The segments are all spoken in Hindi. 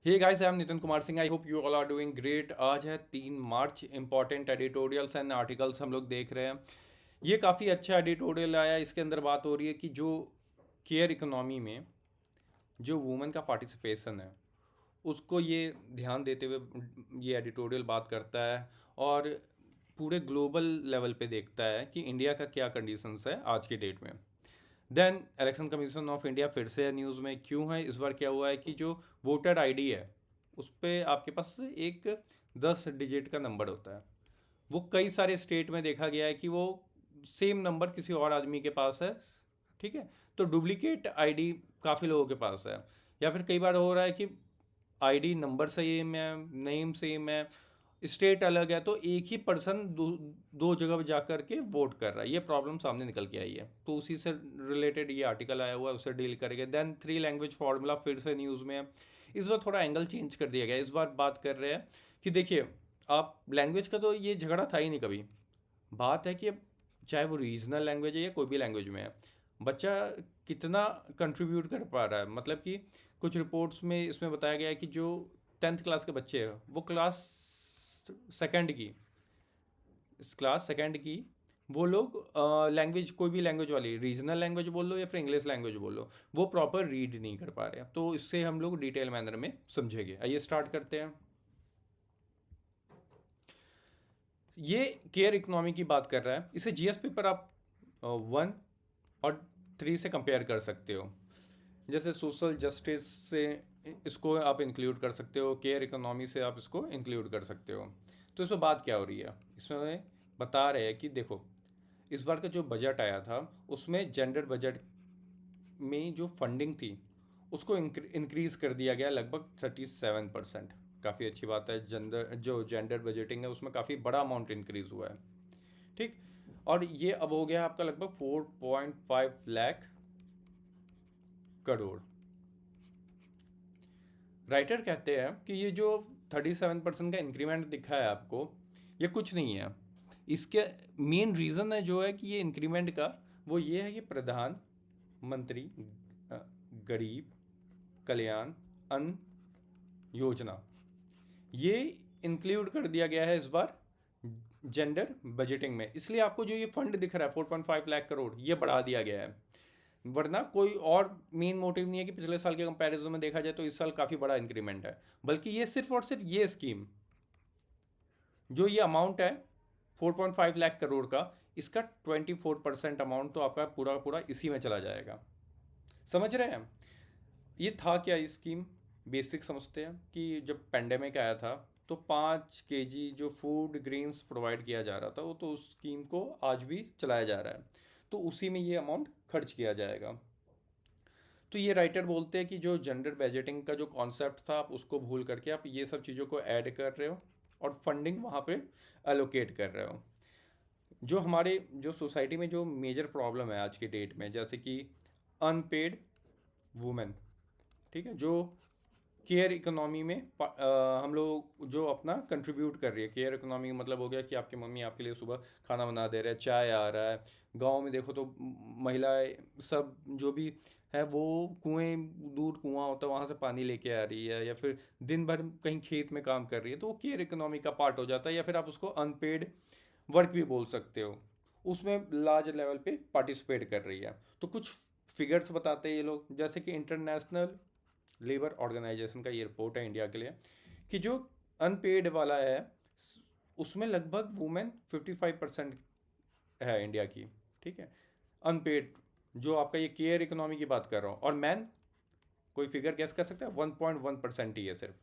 Hey guys, I am Nitin Kumar Singh. I hope you all are doing great. आज है 3 मार्च। इंपॉर्टेंट एडिटोरियल्स एंड आर्टिकल्स हम लोग देख रहे हैं। ये काफ़ी अच्छा एडिटोरियल आया। इसके अंदर बात हो रही है कि जो केयर इकोनॉमी में जो वुमेन का पार्टिसिपेशन है उसको ये ध्यान देते हुए ये एडिटोरियल बात करता है। और पूरे ग्लोबल लेवल पे देखता है कि इंडिया का क्या कंडीशंस है आज के डेट में। Then Election Commission of India फिर से न्यूज़ में क्यों है। इस बार क्या हुआ है कि जो वोटर आईडी है उस पर आपके पास एक 10 डिजिट का नंबर होता है। वो कई सारे स्टेट में देखा गया है कि वो सेम नंबर किसी और आदमी के पास है। ठीक है। तो डुप्लीकेट आईडी काफ़ी लोगों के पास है। या फिर कई बार हो रहा है कि आईडी नंबर सेम है, नेम सेम है, स्टेट अलग है, तो एक ही पर्सन दो जगह जा कर के वोट कर रहा है। ये प्रॉब्लम सामने निकल के आई है, तो उसी से रिलेटेड ये आर्टिकल आया हुआ है, उससे डील करेंगे। देन 3 लैंग्वेज फार्मूला फिर से न्यूज़ में है। इस बार थोड़ा एंगल चेंज कर दिया गया। इस बार बात कर रहे हैं कि देखिए, आप लैंग्वेज का तो ये झगड़ा था ही नहीं कभी। बात है कि अब चाहे वो रीजनल लैंग्वेज है या कोई भी लैंग्वेज में है, बच्चा कितना कंट्रीब्यूट कर पा रहा है। मतलब कि कुछ रिपोर्ट्स में इसमें बताया गया है कि जो 10th क्लास के बच्चे हैं वो सेकंड की क्लास सेकंड की वो लोग लैंग्वेज, कोई भी लैंग्वेज वाली, रीजनल लैंग्वेज बोल लो या फिर इंग्लिश लैंग्वेज बोल लो, वो प्रॉपर रीड नहीं कर पा रहे हैं। तो इससे हम लोग डिटेल मैनर में समझेंगे। आइए स्टार्ट करते हैं। ये केयर इकोनॉमी की बात कर रहा है। इसे जीएस पेपर आप 1 और 3 से कंपेयर कर सकते हो। जैसे सोशल जस्टिस से इसको आप इंक्लूड कर सकते हो, केयर इकोनॉमी से आप इसको इंक्लूड कर सकते हो। तो इसमें बात क्या हो रही है, इसमें बता रहे हैं कि देखो, इस बार का जो बजट आया था उसमें जेंडर बजट में जो फंडिंग थी उसको इंक्रीज कर दिया गया लगभग 37%। काफ़ी अच्छी बात है। जेंडर जो जेंडर बजटिंग है उसमें काफ़ी बड़ा अमाउंट इंक्रीज हुआ है। ठीक। और ये अब हो गया आपका लगभग 4.5 लाख करोड़। राइटर कहते हैं कि ये जो 37% का इंक्रीमेंट दिखा है आपको, ये कुछ नहीं है। इसके मेन रीज़न है जो है कि ये इंक्रीमेंट का, वो ये है कि प्रधानमंत्री अ, गरीब कल्याण अन्न योजना, ये इंक्लूड कर दिया गया है इस बार जेंडर बजटिंग में। इसलिए आपको जो ये फंड दिख रहा है 4.5 लाख करोड़, ये बढ़ा दिया गया है। वरना कोई और मेन मोटिव नहीं है कि पिछले साल के कंपैरिजन में देखा जाए तो इस साल काफ़ी बड़ा इंक्रीमेंट है। बल्कि ये सिर्फ और सिर्फ ये स्कीम, जो ये अमाउंट है 4.5 लाख करोड़ का, इसका 24% अमाउंट तो आपका पूरा पूरा इसी में चला जाएगा। समझ रहे हैं? ये था क्या ये स्कीम, बेसिक समझते हैं कि जब पेंडेमिक आया था तो 5 kg जो फूड ग्रेन्स प्रोवाइड किया जा रहा था, वो तो उस स्कीम को आज भी चलाया जा रहा है। तो उसी में ये अमाउंट खर्च किया जाएगा। तो ये राइटर बोलते हैं कि जो जेंडर बजटिंग का जो कॉन्सेप्ट था, आप उसको भूल करके आप ये सब चीज़ों को ऐड कर रहे हो और फंडिंग वहाँ पे एलोकेट कर रहे हो। जो हमारे जो सोसाइटी में जो मेजर प्रॉब्लम है आज की डेट में, जैसे कि अनपेड वुमेन, ठीक है, जो केयर इकोनॉमी में हम लोग जो अपना कंट्रीब्यूट कर रही है। केयर इकोनॉमी का मतलब हो गया कि आपकी मम्मी आपके लिए सुबह खाना बना दे रहे हैं, चाय आ रहा है। गांव में देखो तो महिलाएं सब जो भी है वो कुएं, दूर कुआं होता है वहाँ से पानी लेके आ रही है, या फिर दिन भर कहीं खेत में काम कर रही है, तो वो केयर इकोनॉमी का पार्ट हो जाता है। या फिर आप उसको अनपेड वर्क भी बोल सकते हो। उसमें लार्ज लेवल पे पार्टिसिपेट कर रही है। तो कुछ फिगर्स बताते हैं ये लोग, जैसे कि इंटरनेशनल लेबर ऑर्गेनाइजेशन का ये रिपोर्ट है इंडिया के लिए, कि जो अनपेड वाला है उसमें लगभग वुमेन 55% है इंडिया की। ठीक है। अनपेड, जो आपका ये केयर इकोनॉमी की बात कर रहा हूँ। और मैन, कोई फिगर गैस कर सकता है? 1.1% ही है सिर्फ।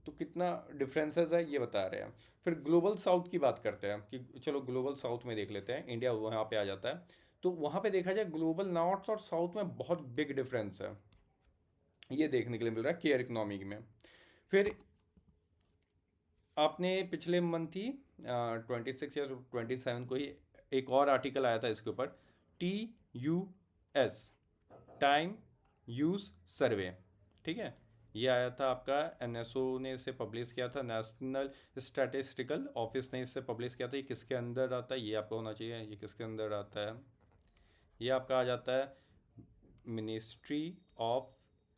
तो कितना डिफरेंसेस है ये बता रहे हैं। फिर ग्लोबल साउथ की बात करते हैं कि चलो ग्लोबल साउथ में देख लेते हैं, इंडिया वहाँ पे आ जाता है। तो वहाँ पे देखा जाए ग्लोबल नॉर्थ और साउथ में बहुत बिग डिफरेंस है, ये देखने के लिए मिल रहा है केयर इकोनॉमी में। फिर आपने पिछले मंथ ही 26 या 27 को ही एक और आर्टिकल आया था इसके ऊपर, TUS, टाइम यूज़ सर्वे। ठीक है। ये आया था आपका, NSO ने इसे पब्लिश किया था, नेशनल स्टैटिस्टिकल ऑफिस ने इसे पब्लिश किया था। ये किसके अंदर आता है ये आपको होना चाहिए, ये किसके अंदर आता है? ये आपका आ जाता है Ministry of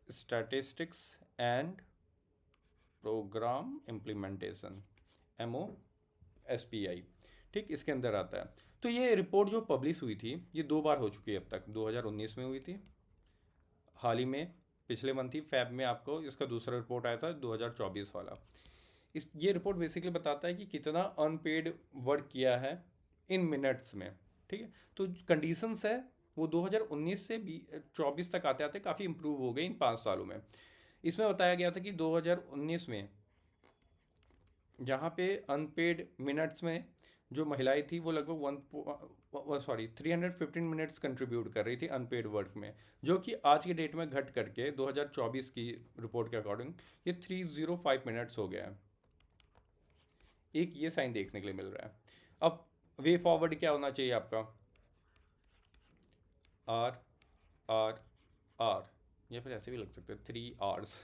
Statistics and Programme Implementation, MOSPI, ठीक, इसके अंदर आता है। तो ये रिपोर्ट जो पब्लिश हुई थी ये 2 बार हो चुकी है अब तक। 2019 में हुई थी, हाल ही में पिछले मंथ ही फैब में आपको इसका दूसरा रिपोर्ट आया था 2024 वाला। ये रिपोर्ट बेसिकली बताता है कि कितना अनपेड वर्क किया है इन मिनट्स में, ठीक है। तो कंडीशंस है वो 2019 से 24 तक आते आते काफ़ी इम्प्रूव हो गई इन 5 सालों में। इसमें बताया गया था कि 2019 में जहाँ पे अनपेड मिनट्स में जो महिलाएं थी वो लगभग 315 मिनट्स कंट्रीब्यूट कर रही थी अनपेड वर्क में, जो कि आज के डेट में घट करके 2024 की रिपोर्ट के अकॉर्डिंग ये 305 मिनट्स हो गया है। एक ये साइन देखने के लिए मिल रहा है। अब वे फॉरवर्ड क्या होना चाहिए आपका, आर आर आर, या फिर ऐसे भी लग सकते हैं 3 आवर्स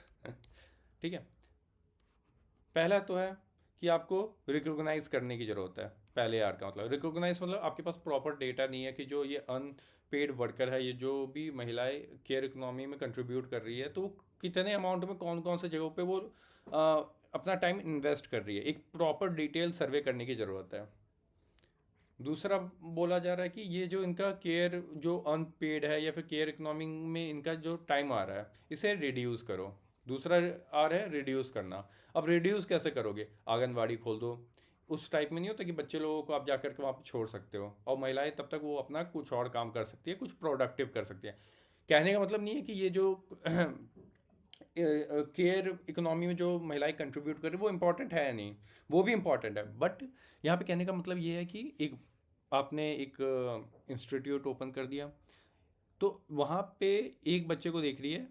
ठीक है। पहला तो है कि आपको रिकॉग्नाइज करने की ज़रूरत है। पहले आर का मतलब रिकॉग्नाइज मतलब आपके पास प्रॉपर डेटा नहीं है कि जो ये अनपेड वर्कर है, ये जो भी महिलाएं केयर इकोनॉमी में कंट्रीब्यूट कर रही है, तो वो कितने अमाउंट में कौन कौन से जगहों पे वो अपना टाइम इन्वेस्ट कर रही है। एक प्रॉपर डिटेल सर्वे करने की ज़रूरत है। दूसरा बोला जा रहा है कि ये जो इनका केयर जो अनपेड है या फिर केयर इकोनॉमी में इनका जो टाइम आ रहा है इसे रिड्यूस करो। दूसरा आ रहा है रिड्यूस करना। अब रिड्यूस कैसे करोगे, आंगनवाड़ी खोल दो। उस टाइप में नहीं होता कि बच्चे लोगों को आप जाकर के वहाँ पे छोड़ सकते हो और महिलाएं तब तक वो अपना कुछ और काम कर सकती है, कुछ प्रोडक्टिव कर सकती है। कहने का मतलब नहीं है कि ये जो केयर इकोनॉमी में जो महिलाएं कंट्रीब्यूट कर रही है वो इम्पॉर्टेंट है या नहीं, वो भी इम्पॉर्टेंट है। बट यहाँ पे कहने का मतलब ये है कि एक आपने एक इंस्टीट्यूट ओपन कर दिया, तो वहाँ पे एक बच्चे को देख रही है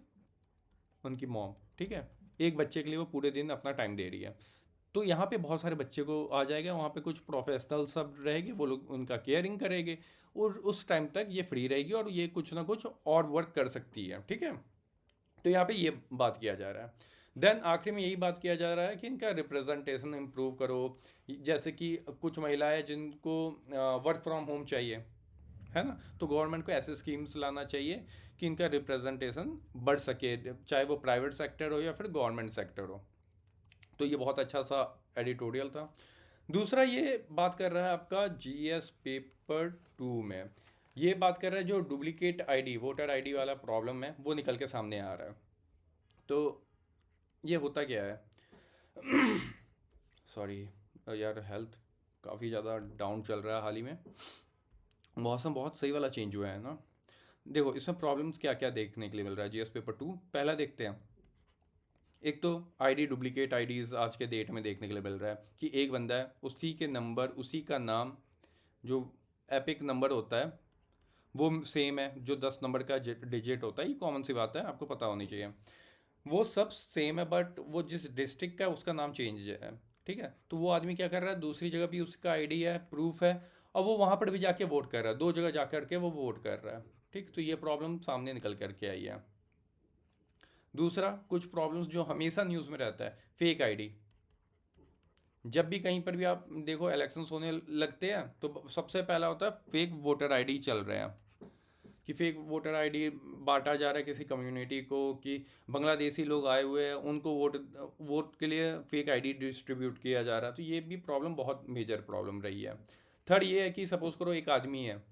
उनकी मॉम, ठीक है, एक बच्चे के लिए वो पूरे दिन अपना टाइम दे रही है। तो यहाँ पे बहुत सारे बच्चे को आ जाएगा, वहाँ पे कुछ प्रोफेशनल सब रहेंगे, वो लोग उनका केयरिंग करेंगे और उस टाइम तक ये फ्री रहेगी और ये कुछ ना कुछ और वर्क कर सकती है, ठीक है। तो यहाँ पे ये बात किया जा रहा है। देन आखिरी में यही बात किया जा रहा है कि इनका रिप्रेजेंटेशन इम्प्रूव करो। जैसे कि कुछ महिलाएं जिनको वर्क फ्रॉम होम चाहिए, है ना, तो गवर्नमेंट को ऐसे स्कीम्स लाना चाहिए कि इनका रिप्रेजेंटेशन बढ़ सके, चाहे वो प्राइवेट सेक्टर हो या फिर गवर्नमेंट सेक्टर हो। तो ये बहुत अच्छा सा एडिटोरियल था। दूसरा ये बात कर रहा है आपका GS पेपर 2 में, ये बात कर रहा है जो डुप्लीकेट आईडी, वोटर आईडी वाला प्रॉब्लम है वो निकल के सामने आ रहा है। तो ये होता क्या है सॉरी यार, हेल्थ काफ़ी ज़्यादा डाउन चल रहा है हाल ही में। मौसम बहुत सही वाला चेंज हुआ है ना। देखो इसमें प्रॉब्लम्स क्या क्या देखने के लिए मिल रहा है GS पेपर 2, पहला देखते हैं। एक तो आईडी, डुप्लीकेट आईडीज़ आज के डेट में देखने के लिए मिल रहा है कि एक बंदा है, उसी के नंबर, उसी का नाम, जो एपिक नंबर होता है वो सेम है, जो 10 नंबर का डिजिट होता है, ये कॉमन सी बात है, आपको पता होनी चाहिए। वो सब सेम है बट वो जिस डिस्ट्रिक्ट का है उसका नाम चेंज है, ठीक है। तो वो आदमी क्या कर रहा है, दूसरी जगह भी उसका आईडी है, प्रूफ है, और वो वहाँ पर भी जाके वोट कर रहा है, 2 जगह जा कर के वो वोट कर रहा है, ठीक। तो ये प्रॉब्लम सामने निकल करके आई है। दूसरा, कुछ प्रॉब्लम्स जो हमेशा न्यूज़ में रहता है, फेक आईडी। जब भी कहीं पर भी आप देखो इलेक्शंस होने लगते हैं तो सबसे पहला होता है फेक वोटर आईडी चल रहे हैं, कि फेक वोटर आईडी बांटा जा रहा है किसी कम्युनिटी को, कि बांग्लादेशी लोग आए हुए हैं उनको वोट के लिए फेक आईडी डिस्ट्रीब्यूट किया जा रहा है। तो ये भी प्रॉब्लम बहुत मेजर प्रॉब्लम रही है। थर्ड ये है कि सपोज करो एक आदमी है,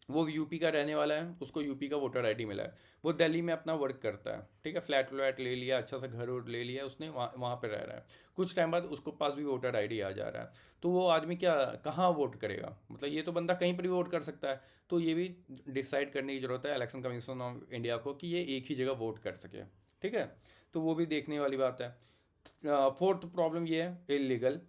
वो यूपी का रहने वाला है, उसको यूपी का वोटर आईडी मिला है, वो दिल्ली में अपना वर्क करता है, ठीक है, फ्लैट व्लैट ले लिया, अच्छा सा घर ले लिया उसने, वहाँ पर रह रहा है। कुछ टाइम बाद उसको पास भी वोटर आईडी आ जा रहा है, तो वो आदमी क्या, कहाँ वोट करेगा, मतलब ये तो बंदा कहीं पर भी वोट कर सकता है। तो ये भी डिसाइड करने की ज़रूरत है इलेक्शन कमीशन ऑफ इंडिया को कि ये एक ही जगह वोट कर सके, ठीक है। तो वो भी देखने वाली बात है। फोर्थ प्रॉब्लम ये है इलीगल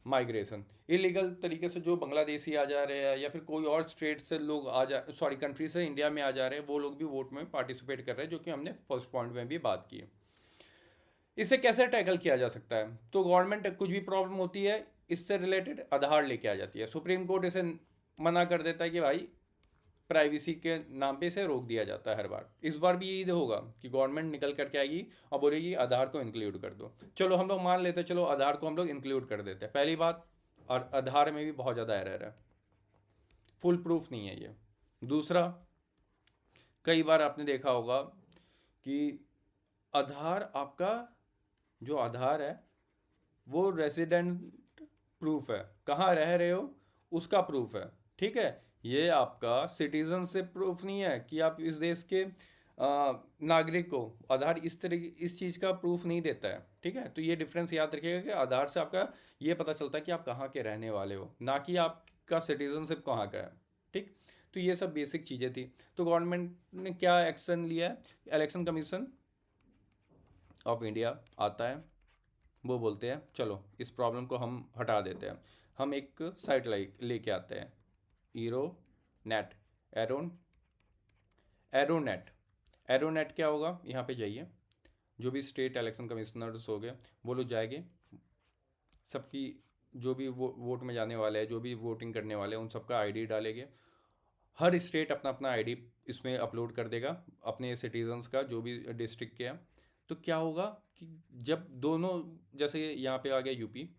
माइग्रेशन। इलीगल तरीके से जो बांग्लादेशी आ जा रहे हैं या फिर कोई और स्टेट से लोग कंट्री से इंडिया में आ जा रहे हैं, वो लोग भी वोट में पार्टिसिपेट कर रहे हैं, जो कि हमने फर्स्ट पॉइंट में भी बात की। इसे कैसे टैकल किया जा सकता है, तो गवर्नमेंट कुछ भी प्रॉब्लम होती है इससे रिलेटेड आधार लेके आ जाती है, सुप्रीम कोर्ट इसे मना कर देता है कि भाई प्राइवेसी के नाम पे इसे रोक दिया जाता है हर बार। इस बार भी यही होगा कि गवर्नमेंट निकल करके आएगी और बोलेगी आधार को इंक्लूड कर दो। चलो हम लोग मान लेते हैं, चलो आधार को हम लोग इंक्लूड कर देते हैं, पहली बात, और आधार में भी बहुत ज़्यादा एरर है, फुल प्रूफ नहीं है ये। दूसरा, कई बार आपने देखा होगा कि आधार, आपका जो आधार है वो रेसिडेंट प्रूफ है, कहाँ रह रहे हो उसका प्रूफ है, ठीक है। ये आपका सिटीजनशिप प्रूफ नहीं है कि आप इस देश के नागरिक को। आधार इस तरह इस चीज़ का प्रूफ नहीं देता है, ठीक है। तो ये डिफरेंस याद रखिएगा कि आधार से आपका ये पता चलता है कि आप कहाँ के रहने वाले हो, ना कि आपका सिटीजनशिप कहाँ का है, ठीक। तो ये सब बेसिक चीज़ें थी। तो गवर्नमेंट ने क्या एक्शन लिया है, इलेक्शन कमीशन ऑफ इंडिया आता है, वो बोलते हैं चलो इस प्रॉब्लम को हम हटा देते हैं, हम एक साइट लेके आते हैं, ईरो नेट, एरोन एरोनेट। एरोनेट क्या होगा, यहाँ पे जाइए, जो भी स्टेट इलेक्शन कमिश्नर्स हो गए वो लोग जाएंगे, सबकी जो भी वोट में जाने वाले हैं, जो भी वोटिंग करने वाले हैं, उन सबका आईडी डालेंगे। हर स्टेट अपना अपना आईडी इसमें अपलोड कर देगा, अपने सिटीजन्स का, जो भी डिस्ट्रिक्ट के हैं। तो क्या होगा कि जब दोनों, जैसे यहाँ पे आ गया यूपी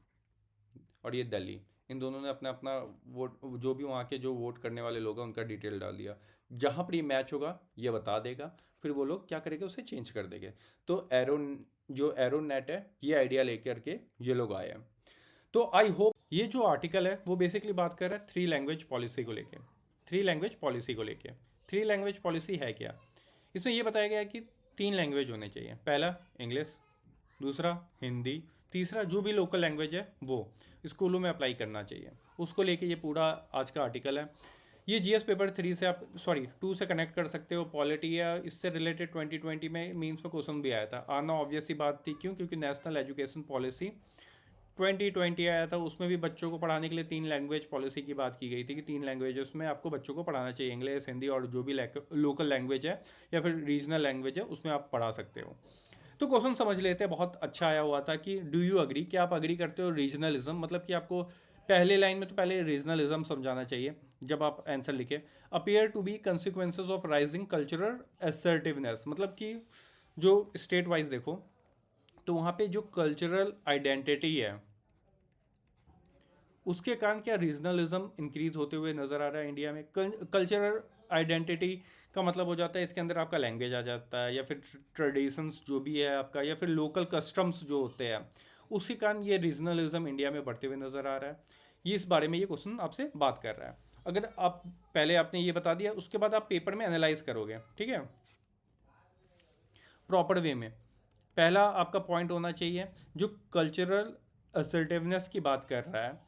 और ये दिल्ली, इन दोनों ने अपना अपना वोट, जो भी वहाँ के जो वोट करने वाले लोग हैं उनका डिटेल डाल दिया, जहाँ पर ये मैच होगा ये बता देगा, फिर वो लोग क्या करेंगे, उसे चेंज कर देंगे। तो जो एरो नेट है, ये आइडिया लेकर के ये लोग आए हैं। तो आई होप ये जो आर्टिकल है वो बेसिकली बात कर रहा है 3 लैंग्वेज पॉलिसी को लेके। 3 लैंग्वेज पॉलिसी को लेके 3 लैंग्वेज पॉलिसी है क्या, इसमें ये बताया गया है कि 3 लैंग्वेज होने चाहिए। पहला इंग्लिश, दूसरा हिंदी, तीसरा जो भी लोकल लैंग्वेज है वो स्कूलों में अप्लाई करना चाहिए। उसको लेके ये पूरा आज का आर्टिकल है। ये जीएस पेपर 3 से आप 2 से कनेक्ट कर सकते हो। पॉलिटी या इससे रिलेटेड 2020 में मीन्स में क्वेश्चन भी आया था, आना ऑब्वियस सी बात थी। क्यों? क्योंकि नेशनल एजुकेशन पॉलिसी 2020 आया था, उसमें भी बच्चों को पढ़ाने के लिए 3 लैंग्वेज पॉलिसी की बात की गई थी कि 3 लैंग्वेज में आपको बच्चों को पढ़ाना चाहिए, इंग्लिश, हिंदी और जो भी लोकल लैंग्वेज है या फिर रीजनल लैंग्वेज है उसमें आप पढ़ा सकते हो। तो क्वेश्चन समझ लेते हैं, बहुत अच्छा आया हुआ था कि डू यू अग्री, क्या आप अग्री करते हो रीजनलिज्म, मतलब कि आपको पहले लाइन में तो पहले रीजनलिज्म समझाना चाहिए जब आप आंसर लिखे। Appear to be consequences of rising cultural assertiveness, मतलब कि जो स्टेट वाइज देखो तो वहाँ पे जो कल्चरल आइडेंटिटी है उसके कारण क्या रीजनलिज्म इंक्रीज होते हुए नज़र आ रहा है इंडिया में। कल्चरल आइडेंटिटी का मतलब हो जाता है इसके अंदर आपका लैंग्वेज आ जाता है, या फिर ट्रेडिशंस जो भी है आपका, या फिर लोकल कस्टम्स जो होते हैं, उसी कारण ये रीजनलिज्म इंडिया में बढ़ते हुए नज़र आ रहा है। ये इस बारे में ये क्वेश्चन आपसे बात कर रहा है। अगर आप पहले आपने ये बता दिया, उसके बाद आप पेपर में एनालाइज करोगे, ठीक है, प्रॉपर वे में। पहला आपका पॉइंट होना चाहिए जो कल्चरल असर्टिवनेस की बात कर रहा है,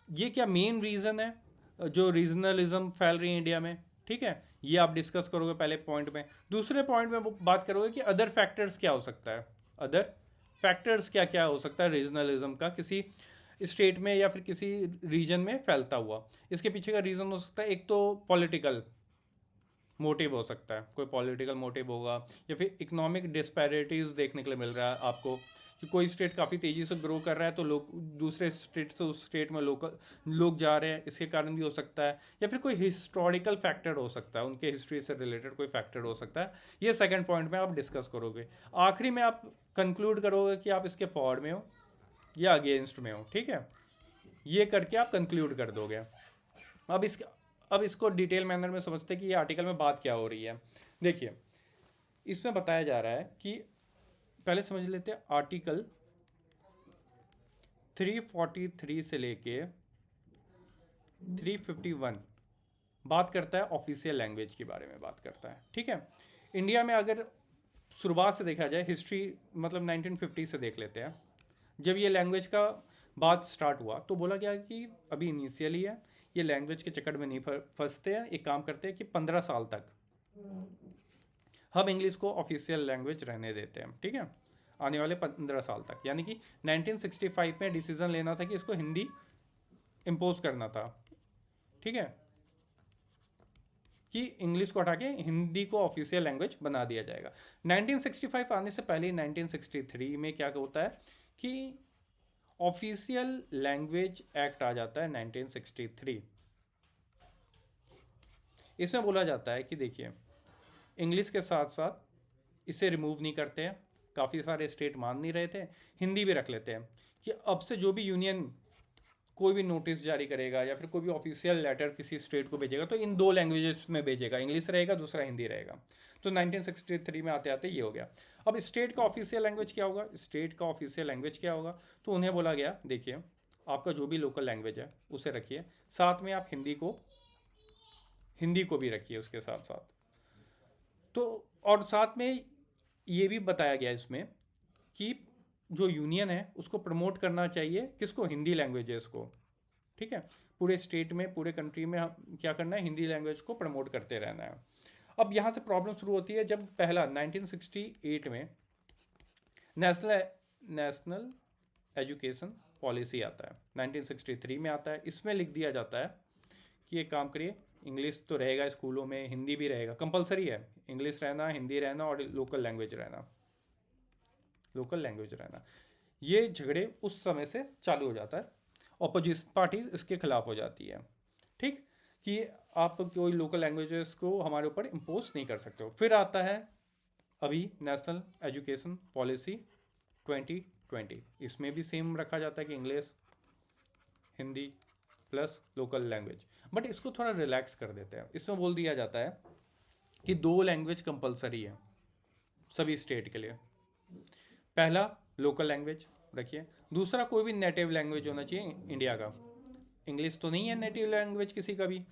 ये क्या मेन रीज़न है जो रीजनलिज्म फैल रही है इंडिया में, ठीक है। ये आप डिस्कस करोगे पहले पॉइंट में। दूसरे पॉइंट में वो बात करोगे कि अदर फैक्टर्स क्या हो सकता है, अदर फैक्टर्स क्या क्या हो सकता है रीजनलिज्म का किसी स्टेट में या फिर किसी रीजन में फैलता हुआ। इसके पीछे का रीज़न हो सकता है, एक तो पॉलिटिकल मोटिव हो सकता है, कोई पॉलिटिकल मोटिव होगा, या फिर इकोनॉमिक डिस्पैरिटीज़ देखने के लिए मिल रहा है आपको कि कोई स्टेट काफ़ी तेज़ी से ग्रो कर रहा है तो लोग दूसरे स्टेट से उस स्टेट में लोग जा रहे हैं, इसके कारण भी हो सकता है। या फिर कोई हिस्टोरिकल फैक्टर हो सकता है, उनके हिस्ट्री से रिलेटेड कोई फैक्टर हो सकता है। ये सेकंड पॉइंट में आप डिस्कस करोगे। आखिरी में आप कंक्लूड करोगे कि आप इसके फॉर में हो या अगेंस्ट में हो, ठीक है। ये करके आप कंक्लूड कर दोगे। अब इस अब इसको डिटेल मैनर में समझते हैं कि ये आर्टिकल में बात क्या हो रही है। देखिए, इसमें बताया जा रहा है कि पहले समझ लेते हैं आर्टिकल 343 से लेके 351 बात करता है ऑफिशियल लैंग्वेज के बारे में बात करता है, ठीक है। इंडिया में अगर शुरुआत से देखा जाए, हिस्ट्री मतलब 1950 से देख लेते हैं, जब ये लैंग्वेज का बात स्टार्ट हुआ तो बोला गया कि अभी इनिशियली है, ये लैंग्वेज के चक्कर में नहीं फंसते हैं, एक काम करते हैं कि 15 साल तक हम इंग्लिश को ऑफिशियल लैंग्वेज रहने देते हैं, ठीक है, आने वाले 15 साल तक। यानी कि 1965 में डिसीजन लेना था कि इसको हिंदी इम्पोज करना था, ठीक है, कि इंग्लिश को हटा के हिंदी को ऑफिशियल लैंग्वेज बना दिया जाएगा। 1965 आने से पहले 1963 में क्या होता है कि ऑफिशियल लैंग्वेज एक्ट आ जाता है 1963। इसमें बोला जाता है कि देखिए, इंग्लिश के साथ साथ इसे रिमूव नहीं करते हैं, काफ़ी सारे स्टेट मान नहीं रहे थे, हिंदी भी रख लेते हैं कि अब से जो भी यूनियन कोई भी नोटिस जारी करेगा या फिर कोई भी ऑफिशियल लेटर किसी स्टेट को भेजेगा तो इन दो लैंग्वेजेस में भेजेगा, इंग्लिश रहेगा, दूसरा हिंदी रहेगा। तो 1963 में आते आते ये हो गया। अब स्टेट का ऑफिशियल लैंग्वेज क्या होगा, स्टेट का ऑफिशियल लैंग्वेज क्या होगा, तो उन्हें बोला गया देखिए आपका जो भी लोकल लैंग्वेज है उसे रखिए, साथ में आप हिंदी को भी रखिए उसके साथ साथ। तो और साथ में ये भी बताया गया इसमें कि जो यूनियन है उसको प्रमोट करना चाहिए, किसको, हिंदी लैंग्वेजेस को। ठीक है, पूरे स्टेट में पूरे कंट्री में हम क्या करना है, हिंदी लैंग्वेज को प्रमोट करते रहना है। अब यहाँ से प्रॉब्लम शुरू होती है जब पहला 1968 में नेशनल नेशनल एजुकेशन पॉलिसी आता है, 1963 में आता है। इसमें लिख दिया जाता है कि एक काम करिए, इंग्लिश तो रहेगा स्कूलों में, हिंदी भी रहेगा, कंपलसरी है इंग्लिश रहना, हिंदी रहना और लोकल लैंग्वेज रहना, लोकल लैंग्वेज रहना। ये झगड़े उस समय से चालू हो जाता है, ऑपोजिशन पार्टी इसके खिलाफ हो जाती है। ठीक, कि आप कोई लोकल लैंग्वेजेस को हमारे ऊपर इम्पोज नहीं कर सकते हो। फिर आता है अभी नेशनल एजुकेशन पॉलिसी 2020, इसमें भी सेम रखा जाता है कि English, Hindi plus local language, but इसको थोड़ा रिलैक्स कर देते हैं। इसमें बोल दिया जाता है कि 2 लैंग्वेज कंपलसरी है सभी स्टेट के लिए। पहला लोकल लैंग्वेज रखिए, दूसरा कोई भी नेटिव लैंग्वेज होना चाहिए इंडिया का। इंग्लिश तो नहीं है नेटिव लैंग्वेज किसी का भी,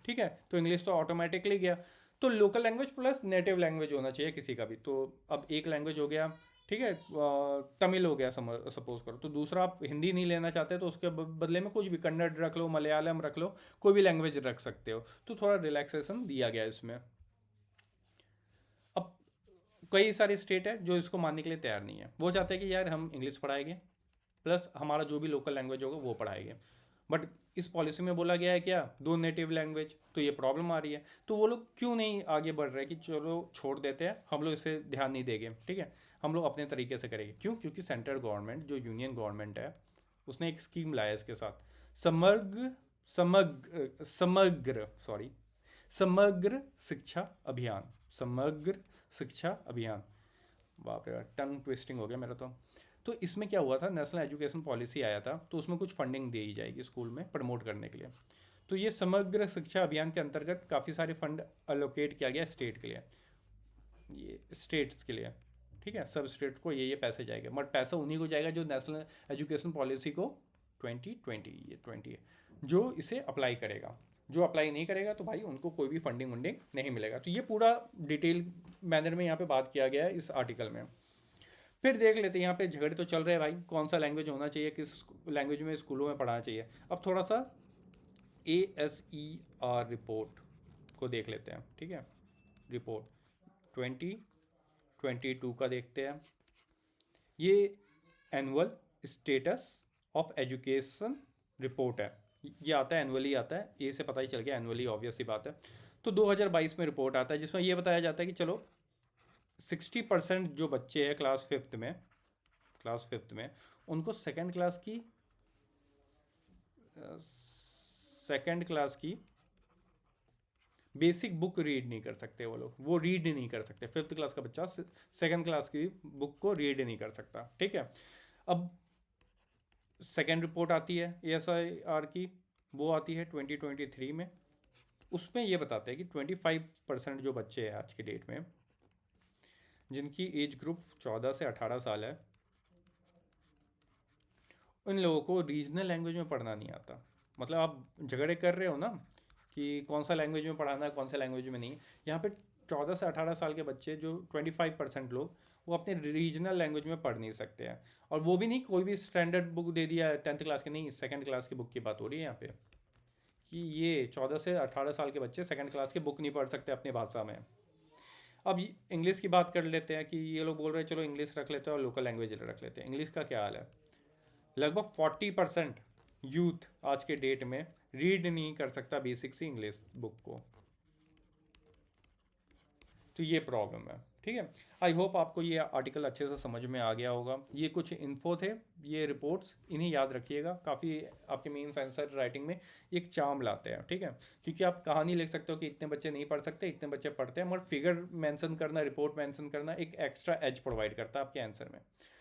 ठीक है, तो इंग्लिश तो ऑटोमेटिकली गया। तो local language plus native language होना चाहिए किसी का भी। तो अब एक लैंग्वेज हो गया, ठीक है, तमिल हो गया सपोज करो, तो दूसरा आप हिंदी नहीं लेना चाहते तो उसके बदले में कुछ भी कन्नड़ रख लो, मलयालम रख लो, कोई भी लैंग्वेज रख सकते हो। तो थोड़ा रिलैक्सेशन दिया गया इसमें। अब कई सारे स्टेट है जो इसको मानने के लिए तैयार नहीं है, वो चाहते हैं कि यार हम इंग्लिश पढ़ाएंगे प्लस हमारा जो भी लोकल लैंग्वेज होगा वो पढ़ाएंगे। बट इस पॉलिसी में बोला गया है क्या, 2 नेटिव लैंग्वेज, तो ये प्रॉब्लम आ रही है। तो वो लोग क्यों नहीं आगे बढ़ रहे कि चलो छोड़ देते हैं, हम लोग इसे ध्यान नहीं देंगे, ठीक है, हम लोग अपने तरीके से करेंगे। क्यों, क्योंकि सेंट्रल गवर्नमेंट जो यूनियन गवर्नमेंट है उसने एक स्कीम लाया इसके साथ, समग्र समग्र सॉरी समग्र शिक्षा अभियान, समग्र शिक्षा अभियान। बाप रे, टंग ट्विस्टिंग हो गया मेरा तो इसमें क्या हुआ था, नेशनल एजुकेशन पॉलिसी आया था, तो उसमें कुछ फंडिंग दी जाएगी स्कूल में प्रमोट करने के लिए। तो ये समग्र शिक्षा अभियान के अंतर्गत काफ़ी सारे फंड अलोकेट किया गया स्टेट के लिए, ये स्टेट्स के लिए, ठीक है, सब स्टेट को ये पैसे जाएंगे, बट पैसा उन्हीं को जाएगा जो नेशनल एजुकेशन पॉलिसी को 2020 है जो इसे अप्लाई करेगा। जो अप्लाई नहीं करेगा तो भाई उनको कोई भी फंडिंग वंडिंग नहीं मिलेगा। तो ये पूरा डिटेल मैनर में यहाँ पे बात किया गया है इस आर्टिकल में। फिर देख लेते हैं, यहाँ पे झगड़े तो चल रहे हैं भाई, कौन सा लैंग्वेज होना चाहिए, किस लैंग्वेज में स्कूलों में पढ़ाना चाहिए। अब थोड़ा सा ASER रिपोर्ट को देख लेते हैं, ठीक है, रिपोर्ट 2022 का देखते हैं। ये annual status of education report है, ये आता है एनुअली आता है, ये से पता ही चल गया एनुअली, ऑब्वियस सी बात है। तो 2022 में रिपोर्ट आता है जिसमें ये बताया जाता है कि चलो 60% जो बच्चे हैं क्लास फिफ्थ में उनको सेकेंड क्लास की बेसिक बुक रीड नहीं कर सकते, वो रीड नहीं कर सकते। 5th क्लास का बच्चा सेकेंड क्लास की बुक को रीड नहीं कर सकता, ठीक है। अब सेकेंड रिपोर्ट आती है ASIR की, वो आती है 2023 में। उसमें ये बताते हैं कि 25% जो बच्चे हैं आज की डेट में जिनकी एज ग्रुप 14 से 18 साल है, उन लोगों को रीजनल लैंग्वेज में पढ़ना नहीं आता। मतलब आप झगड़े कर रहे हो ना कि कौन सा लैंग्वेज में पढ़ाना है कौन सा लैंग्वेज में नहीं, यहाँ पे 14 से 18 साल के बच्चे जो 25% लोग वो अपने रीजनल लैंग्वेज में पढ़ नहीं सकते हैं। और वो भी नहीं कोई भी स्टैंडर्ड बुक दे दिया है 10th क्लास की, नहीं, सेकेंड क्लास की बुक की बात हो रही है यहाँ पे, कि ये 14 से 18 साल के बच्चे सेकेंड क्लास की बुक नहीं पढ़ सकते अपनी भाषा में। अब इंग्लिश की बात कर लेते हैं कि ये लोग बोल रहे हैं चलो इंग्लिश रख लेते हैं और लोकल लैंग्वेज रख लेते हैं। इंग्लिश का क्या हाल है, लगभग 40% यूथ आज के डेट में रीड नहीं कर सकता बेसिक सी इंग्लिश बुक को। तो ये प्रॉब्लम है, ठीक है। आई होप आपको ये आर्टिकल अच्छे से समझ में आ गया होगा। ये कुछ इन्फो थे, ये रिपोर्ट्स, इन्हें याद रखिएगा, काफ़ी आपके मेंस आंसर राइटिंग में एक चार्म लाते हैं, ठीक है। क्योंकि आप कहानी लिख सकते हो कि इतने बच्चे नहीं पढ़ सकते, इतने बच्चे पढ़ते हैं, मगर फिगर मेंशन करना, रिपोर्ट मेंशन करना एक एक्स्ट्रा एज प्रोवाइड करता है आपके आंसर में।